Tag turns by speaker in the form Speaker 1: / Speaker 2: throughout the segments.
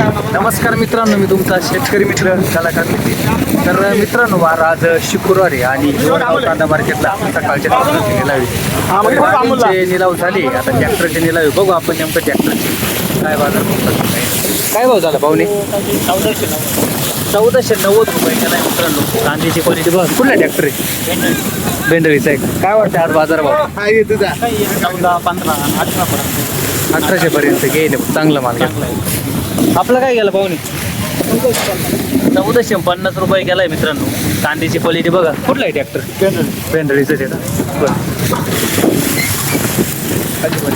Speaker 1: नमस्कार मित्रांनो, मी तुमचा शेतकरी मित्र कलाकार नितीन. तर मित्रांनो, आज शुक्रवार आहे आणि कांदा मार्केटला सकाळच्या ट्रॅक्टरचे निलाव झाले. आता ट्रॅक्टरचे निलाव आहे. बघू आपण नेमकं ट्रॅक्टरचे काय बाजार काय भाव झाला पाहुणे. 1490 रुपये केला मित्रांनो. कांद्याची क्वालिटी बघ. कुठला ट्रॅक्टर आहे? बेंडरीचा आहे. काय वाटतं आज बाजार भाव?
Speaker 2: 14, 15, 18 पर्यंत.
Speaker 1: 1800 पर्यंत गेले. चांगला माल घेतला. आपलं काय गेलं पाहुणे? 1450 रुपये गेलाय मित्रांनो. कांद्याची क्वालिटी बघा. कुठला आहे ट्रॅक्टर? बेंडरीचंच आहे का? बरं.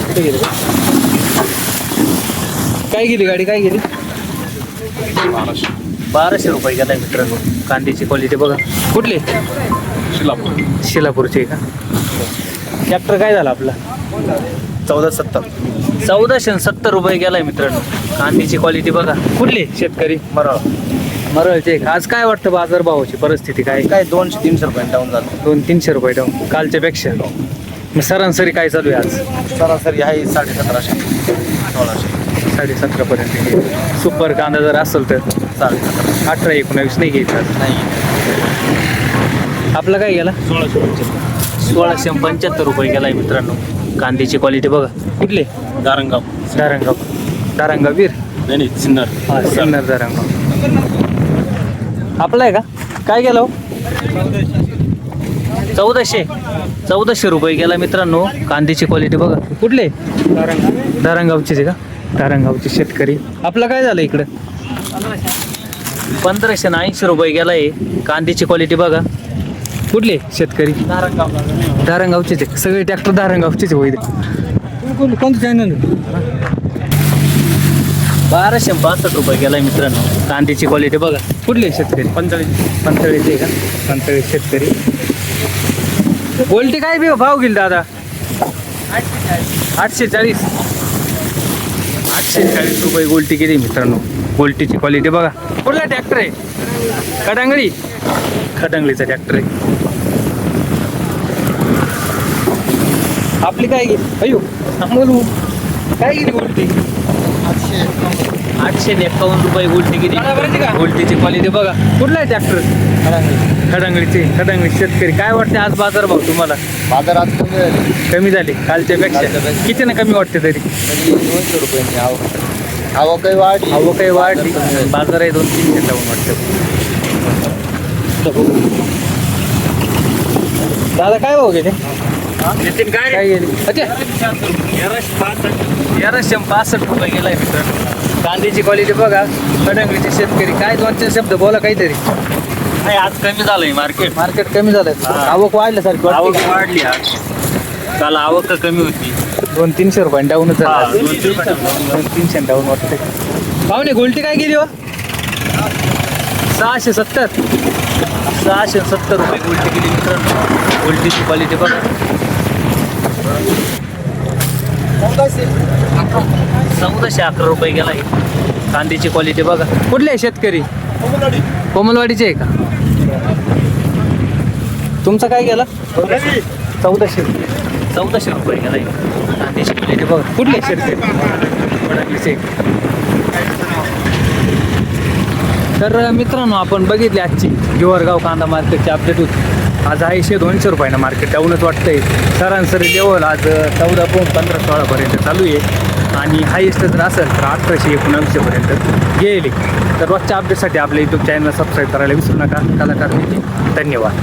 Speaker 1: कुठे गेली काय गेली गाडी? काय गेली? 1200 रुपये गेलाय मित्रांनो. कांद्याची क्वालिटी बघा. कुठली? शिलापूरची आहे का? ट्रॅक्टर काय झाला आपला?
Speaker 2: 1470.
Speaker 1: 1470 रुपये गेलाय मित्रांनो. कांद्याची क्वालिटी बघा. कुठली? शेतकरी मरळचे. आज काय वाटतं बाजार भावाची परिस्थिती काय?
Speaker 2: 200-300 रुपये डाऊन झालं.
Speaker 1: 200-300 रुपये डाऊन कालच्या पेक्षा. मग सरासरी काय चालू आहे आज?
Speaker 2: सरासरी आहे 1750, 1600,
Speaker 1: 17.5 पर्यंत. सुपर कांदा जर असेल तर
Speaker 2: 1750
Speaker 1: 18-19 नाही घ्यायचा.
Speaker 2: नाही.
Speaker 1: आपला काय गेला? 1675 रुपये गेलाय मित्रांनो. कांद्याची क्वालिटी बघा. कुठले?
Speaker 2: दारंगाव.
Speaker 1: दारंगाव वीर.
Speaker 2: नाही सिन्नर.
Speaker 1: हा, सिन्नर दारंगाव. आपला आहे का? काय गेला? 1400 रुपये गेला मित्रांनो. कांद्याची क्वालिटी बघा. कुठले? दारंगावचीच आहे का? दारंगावची शेतकरी. आपला काय झालं इकडं? 1580 रुपये गेलाय. कांद्याची क्वालिटी बघा. कुठले शेतकरी? दारंगावचेच आहे. सगळे ट्रॅक्टर दारंगावचेच होईल. कोणतं चॅनल? 1262 रुपये गेलाय मित्रांनो. कांद्याची क्वालिटी बघा. कुठले शेतकरी? पंचळीचे का? पंचळी शेतकरी. गोल्टी काय बी भाव गेली दादा? 840 रुपये गोल्टी गेली मित्रांनो. गोल्टीची क्वालिटी बघा. कुठला ट्रॅक्टर आहे? खटांगळीचा ट्रॅक्टर आहे. आपली काय गेली? अयो बोलू काय गेली गोल्टी? 851 रुपये गोल्टी गेली. गोल्टीची क्वालिटी बघा. कुठला आहे ट्रॅक्टर? खटांगळी शेतकरी. काय वाटते आज बाजार भाव तुम्हाला?
Speaker 2: बाजारात
Speaker 1: कमी झाले कालच्या पेक्षा? किती ना कमी वाटते तरी?
Speaker 2: 200 रुपये. आवक काही वाढली.
Speaker 1: बाजार आहे 200-300 लावून वाटतं. दादा काय भाव गेले? काय गेले? 1165 रुपये गेलाय मित्रांनो. कांद्याची क्वालिटी बघा. खटांगळीचे शेतकरी. काय 2-4 शब्द बोला काहीतरी.
Speaker 2: आज कमी झालंय
Speaker 1: मार्केट कमी झालंय. आवक वाढल्यासारखी
Speaker 2: वाढली. आज काल आवक कमी होती.
Speaker 1: 200-300 रुपये डाऊनच झाला. 200-300 डाऊन वाटते. पाहुणे गोल्टी काय गेली हो? 670 रुपये गोल्टी गेली मित्रांनो. गोल्टीची क्वालिटी बघा. 1411 रुपये गेला. कांद्याची क्वालिटी बघा. कुठले शेतकरी? कोमलवाडीचे आहे का? तुमचं काय गेला? 1400 रुपये गेला. कांद्याची क्वालिटी बघा. कुठले शेतकरी? तर मित्रांनो, आपण बघितले आजची गिवरगाव कांदा मार्केटची अपडेट होती. आज आहे 100-200 रुपयानं मार्केट डाऊनच वाटतंय. सरासरी लेवल आज 14-15-16 पर्यंत चालू आहे. आणि हायेस्ट जर असेल तर 1800-1900 पर्यंत गेले. तर रोजच्या अपडेटसाठी आपल्या यूट्यूब चॅनल सबस्क्राईब करायला विसरू नका. कलाकार नितीन. धन्यवाद.